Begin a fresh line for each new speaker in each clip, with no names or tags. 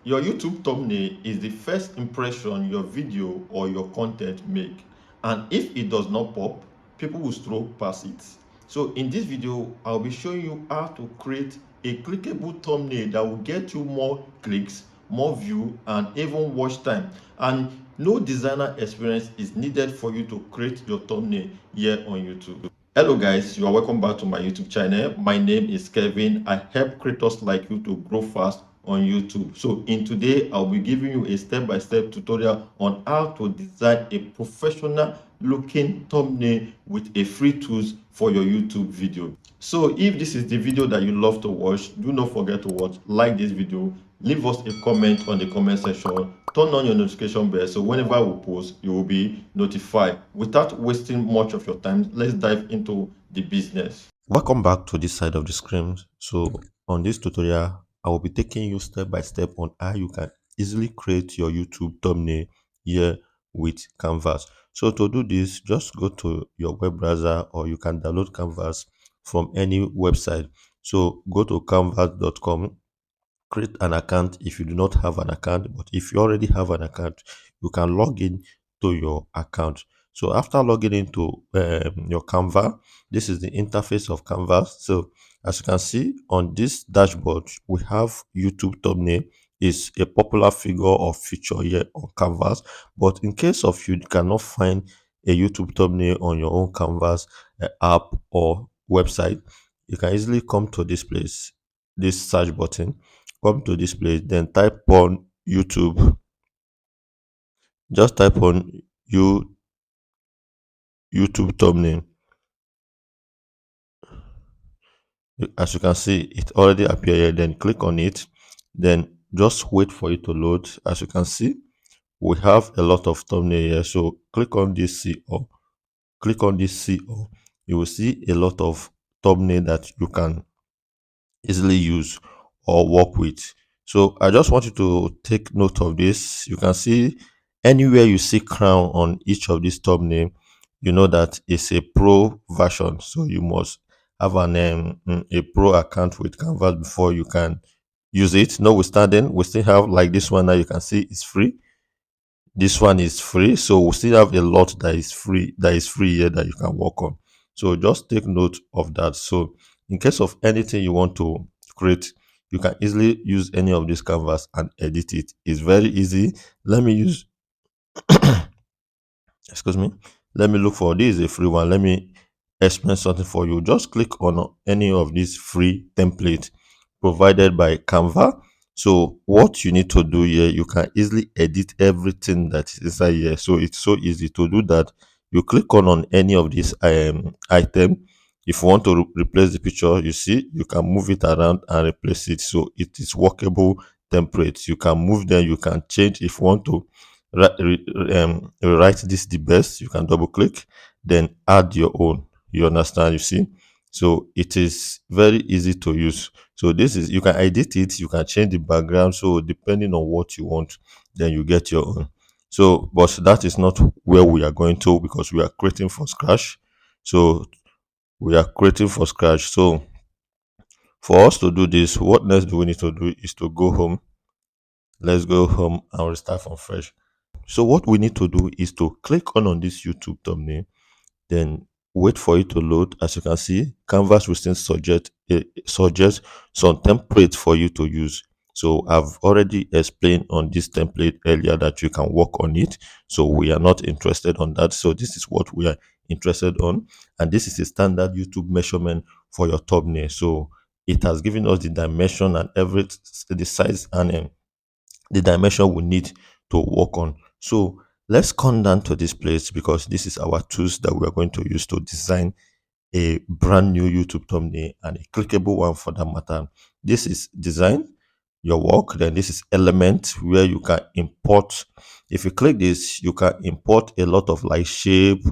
Your YouTube thumbnail is the first impression your video or your content make. And if it does not pop, people will scroll past it. So in this video, I'll be showing you how to create a clickable thumbnail that will get you more clicks, more view, and even watch time. And no designer experience is needed for you to create your thumbnail here on YouTube. Hello guys, you are welcome back to my YouTube channel. My name is Kevin. I help creators like you to grow fast on YouTube. So in today, I'll be giving you a step-by-step tutorial on how to design a professional looking thumbnail with a free tools for your YouTube video. So if this is the video that you love to watch, do not forget to like this video, leave us a comment on the comment section, turn on your notification bell so whenever we post, you will be notified. Without wasting much of your time, let's dive into the business. Welcome back to this side of the screen. So on this tutorial, I will be taking you step by step on how you can easily create your YouTube thumbnail here with Canvas. So to do this, just go to your web browser or you can download Canvas from any website. So go to canvas.com, create an account if you do not have an account, but if you already have an account, you can log in to your account. So after logging into your Canva, this is the interface of Canvas. So as you can see on this dashboard, we have YouTube thumbnail is a popular figure or feature here on Canvas. But in case of you cannot find a YouTube thumbnail on your own Canvas app or website, you can easily come to this place, this search button, come to this place, then type on YouTube. Just type on YouTube thumbnail. As you can see, it already appeared here. Then click on it. Then just wait for it to load. As you can see, we have a lot of thumbnail here. So click on this see all. Click on this see all. You will see a lot of thumbnail that you can easily use or work with. So I just want you to take note of this. You can see anywhere you see crown on each of these thumbnail, you know that it's a pro version. So you must have a pro account with Canvas before you can use it. Notwithstanding, we still have like this one that you can see is free. This one is free, so we still have a lot that is free here that you can work on. So just take note of that. So in case of anything you want to create, you can easily use any of these canvas and edit it. It's very easy. Let me use excuse me, let me look for this is a free one. Let me explain something for you. Just click on any of these free templates provided by Canva. So what you need to do here, you can easily edit everything that is inside here. So it's so easy to do that. You click on any of these item. If you want to replace the picture, you see you can move it around and replace it. So it is workable templates. You can move them, you can change. If you want to write this the best, you can double click, then add your own. You understand? You see, so it is very easy to use. So this is, you can edit it, you can change the background, so depending on what you want, then you get your own. So but that is not where we are going to, because we are creating from scratch. So we are creating from scratch. So for us to do this, what next do we need to do is to go home. Let's go home and restart from fresh. So what we need to do is to click on this YouTube thumbnail, then wait for it to load. As you can see, Canvas will still suggest some templates for you to use. So I've already explained on this template earlier that you can work on it. So we are not interested on that. So this is what we are interested on. And this is a standard YouTube measurement for your thumbnail. So it has given us the dimension and the size and the dimension we need to work on. So let's come down to this place, because this is our tools that we are going to use to design a brand new YouTube thumbnail, and a clickable one for that matter. This is design your work. Then this is element, where you can import. If you click this, you can import a lot of like shape,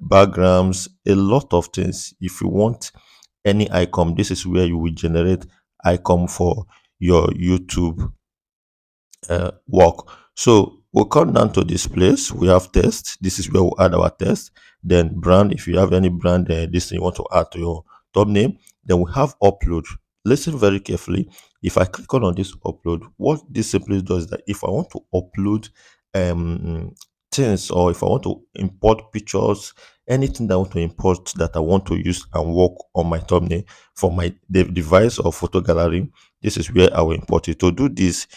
backgrounds, a lot of things. If you want any icon, this is where you will generate icon for your YouTube work. So we'll come down to this place. We have test. This is where we add our test. Then brand. If you have any brand, this thing you want to add to your thumbnail. Then we have upload. listen very carefully. If I click on this upload, what this simply does is that if I want to upload um things, or if I want to import pictures, anything that I want to import that I want to use and work on my thumbnail for my device or photo gallery, this is where I will import it. To do this,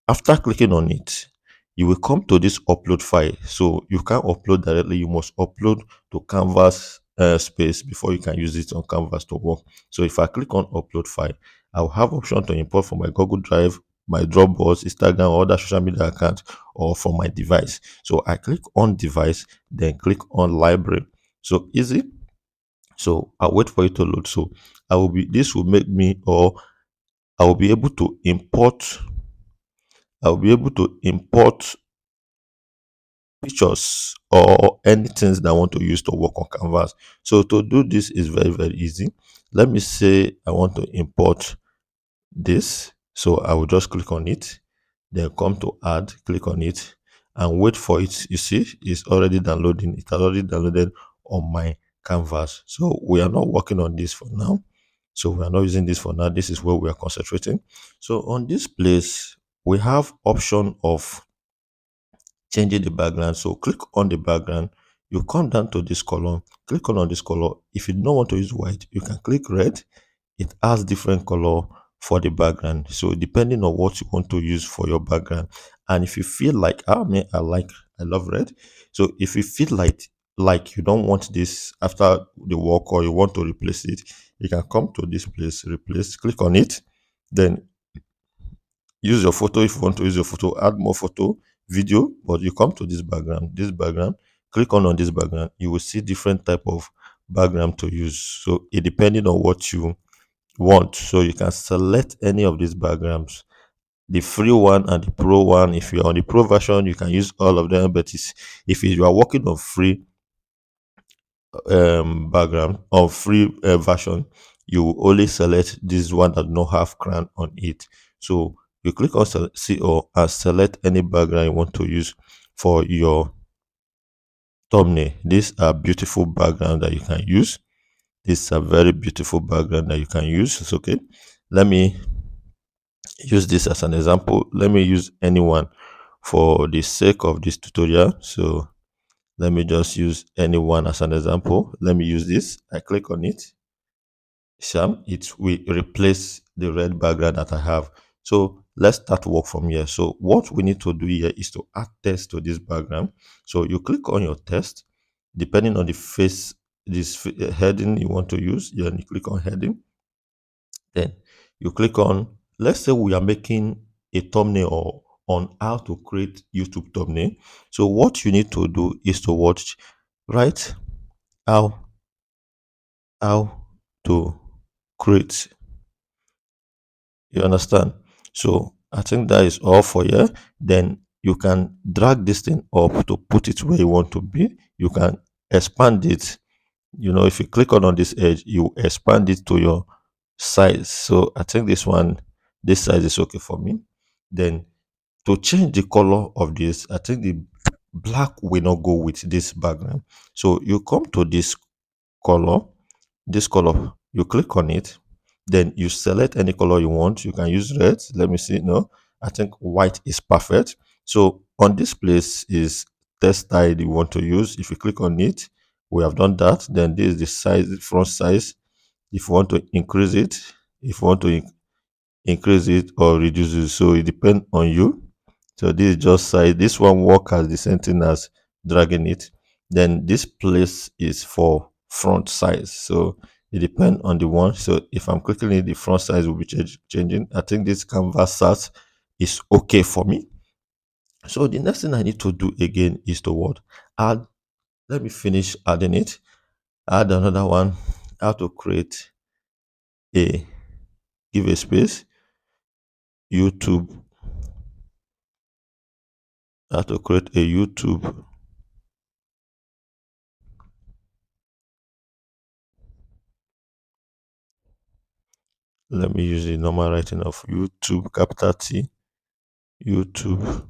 after clicking on it, you will come to this upload file. So you can't upload directly, you must upload to Canvas space before you can use it on Canvas to work. So if I click on upload file, I'll have option to import from my Google Drive, my Dropbox, Instagram, or other social media account, or from my device. So I click on device, then click on library. So easy. So I'll wait for it to load. So this will make me, or I will be able to import, I'll be able to import pictures or anything that I want to use to work on Canvas. So to do this is very, very easy. Let me say I want to import this. So I will just click on it, then come to add, click on it, and wait for it. You see, it's already downloading. It has already downloaded on my Canvas. So we are not working on this for now. So we are not using this for now. This is where we are concentrating. So on this place, we have option of changing the background. So click on the background, you come down to this column, click on this color. If you don't want to use white, you can click red. It has different color for the background, so depending on what you want to use for your background. And if you feel like, I love red. So if you feel like you don't want this after the work, or you want to replace it, you can come to this place, replace, click on it, then use your photo. If you want to use your photo, add more photo, video. But you come to this background, click on this background, you will see different type of background to use. So it depending on what you want, so you can select any of these backgrounds, the free one and the pro one. If you're on the pro version, you can use all of them, but if you are working on free background or free version, you will only select this one that no have crown on it. So you click on CO and select any background you want to use for your thumbnail. These are beautiful background that you can use. These are very beautiful background that you can use. It's okay. Let me use this as an example. Let me use anyone for the sake of this tutorial. So let me just use anyone as an example. Let me use this. I click on it. Sham, it will replace the red background that I have. So let's start work from here. So what we need to do here is to add text to this background. So you click on your text, depending on the face, heading you want to use. Then you click on heading. Then you click on, let's say we are making a thumbnail, or on how to create YouTube thumbnail. So what you need to do is to watch, right? How how to create. You understand? So I think that is all for you. Then you can drag this thing up to put it where you want to be. You can expand it. If you click on this edge, you expand it to your size. So I think this size is okay for me. Then to change the color of this, I think the black will not go with this background. So you come to color, this color, you click on it, then you select any color you want. You can use red. Let me see. No, I think white is perfect. So on this place is text style you want to use. If you click on it, we have done that. Then this is the size, front size. If you want to increase it, if you want to increase it or reduce it, so it depends on you. So this is just size. This one work as the same thing as dragging it. Then this place is for front size. So it depends on the one. So if I'm clicking it, the front size will be changing. I think this canvas size is okay for me. So the next thing I need to do again is to what? Add. Let me finish adding it. Add another one. How to create a, give a space, YouTube. How to create a YouTube. Let me use the normal writing of YouTube, capital T, YouTube.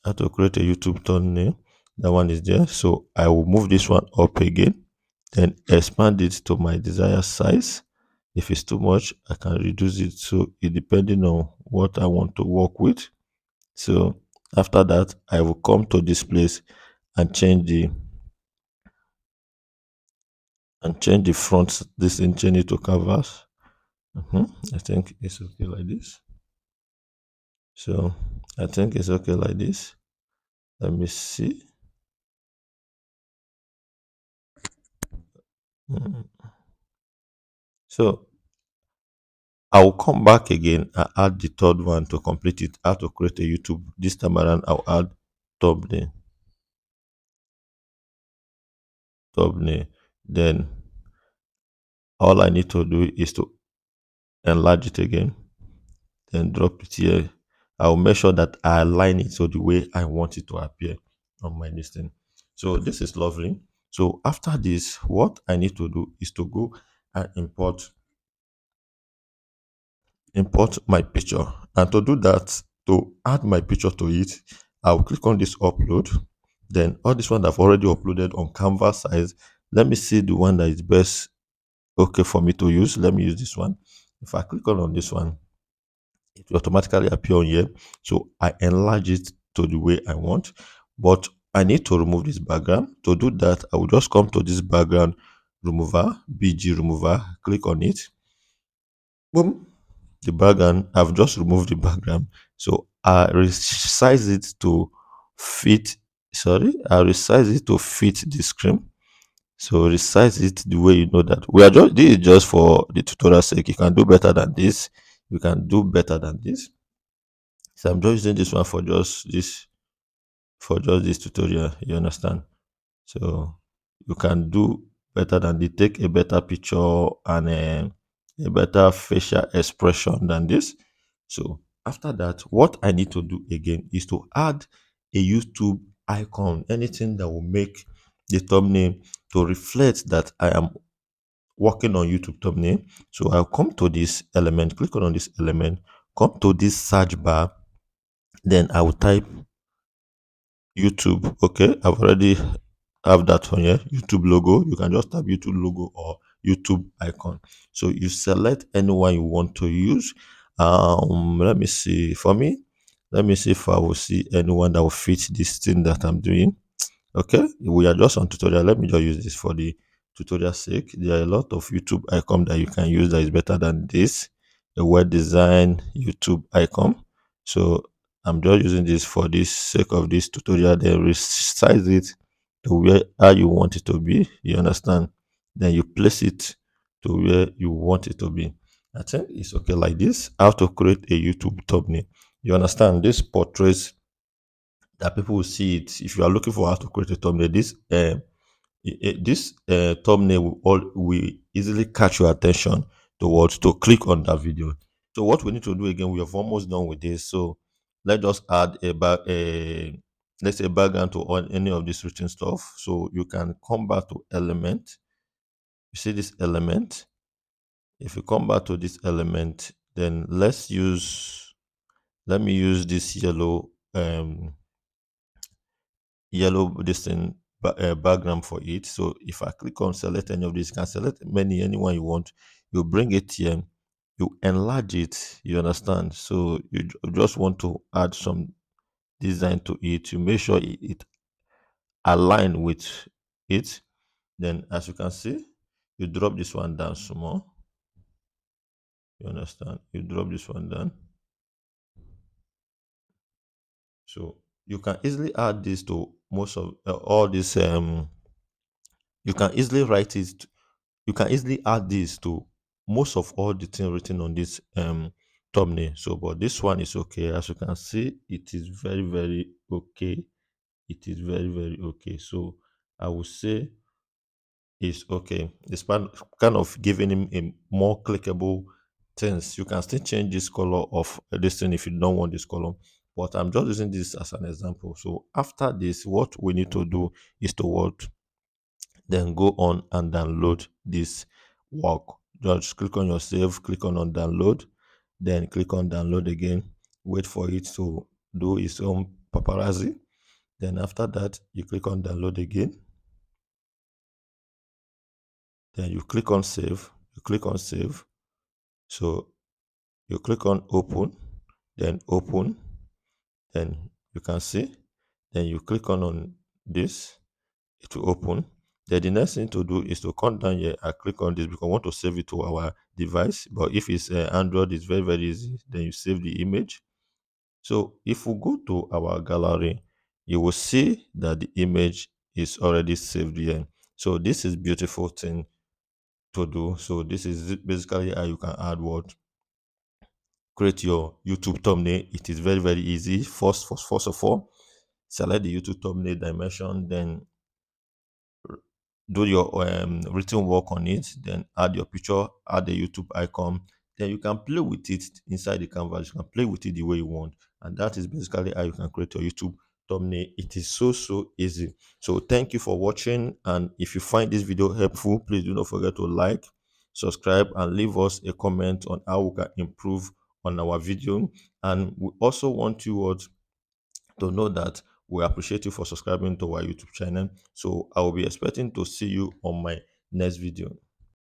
How to create a YouTube thumbnail. That one is there. So I will move this one up again, then expand it to my desired size. If it's too much, I can reduce it. So it depending on what I want to work with. So after that, I will come to this place and change the front, this and change it to canvas. I think it's okay like this. So I think it's okay like this. Let me see. Mhm. So I will come back again and add the third one to complete it. How to create a YouTube. This time around, I'll add thumbnail. Thumbnail. Then all I need to do is to enlarge it again. Then drop it here. I'll make sure that I align it so the way I want it to appear on my listing. So this is lovely. So after this, what I need to do is to go and import my picture. And to do that, to add my picture to it, I'll click on this upload. Then all this one I've already uploaded on Canva size. Let me see the one that is best okay for me to use. Let me use this one. If I click on this one, it will automatically appear on here. So I enlarge it to the way I want. But I need to remove this background. To do that, I will just come to this background remover, BG remover, click on it. Boom. The background, I've just removed the background. So I resize it to fit, I resize it to fit the screen. So resize it the way you know that. We are just, this is just for the tutorial sake. You can do better than this. You can do better than this. So I'm just using this one for just this tutorial. You understand? So you can do better than this. Take a better picture and a better facial expression than this. So after that, what I need to do again is to add a YouTube icon, anything that will make the thumbnail to reflect that I am working on YouTube thumbnail. So I'll come to this element, click on this element, come to this search bar, then I will type YouTube. Okay, I've already have that on here. YouTube logo. You can just type YouTube logo or YouTube icon. So you select anyone you want to use. Let me see. For me, let me see if I will see anyone that will fit this thing that I'm doing. Okay, we are just on tutorial. Let me just use this for the tutorial sake. There are a lot of YouTube icon that you can use that is better than this. A web design YouTube icon. So I'm just using this for the sake of this tutorial. Then resize it to where how you want it to be. You understand? Then you place it to where you want it to be. I think it's okay like this. How to create a YouTube thumbnail. You understand? This portrays that people will see it. If you are looking for how to create a thumbnail, this thumbnail will easily catch your attention towards to click on that video. So what we need to do again, we have almost done with this. So let's just add let's say background to all any of this written stuff. So you can come back to element. You see this element. If you come back to this element, then let me use this yellow this thing background for it. So if I click on select any of these, you can select anyone you want. You bring it here, you enlarge it. You understand? So you just want to add some design to it. You make sure it align with it. Then as you can see, you drop this one down small. You understand? You drop this one down. So you can easily add this to most of all this. You can easily write it. You can easily add this to most of all the things written on this thumbnail. So, but this one is okay. As you can see, it is very, very okay. It is very, very okay. So I would say it's okay. It's kind of giving him a more clickable things. You can still change this color of this thing if you don't want this color. But I'm just using this as an example. So after this, what we need to do is to what? Then go on and download this work. Just click on your save, click on download, then click on download again. Wait for it to do its own paparazzi. Then after that, you click on download again. Then you click on save. You click on save. So you click on open, then open, then you can see, then you click on this, it will open. Then the next thing to do is to come down here and click on this because I want to save it to our device. But if it's Android, it's very, very easy. Then you save the image. So if we go to our gallery, you will see that the image is already saved here. So this is beautiful thing to do. So this is basically how you can add what, create your YouTube thumbnail. It is very, very easy. First of all, select the YouTube thumbnail dimension, then do your written work on it, then add your picture, add the YouTube icon. Then you can play with it inside the canvas. You can play with it the way you want, and that is basically how you can create your YouTube thumbnail. It is so easy. So thank you for watching, and if you find this video helpful, please do not forget to like, subscribe, and leave us a comment on how we can improve on our video. And we also want you all to know that we appreciate you for subscribing to our YouTube channel. So I will be expecting to see you on my next video.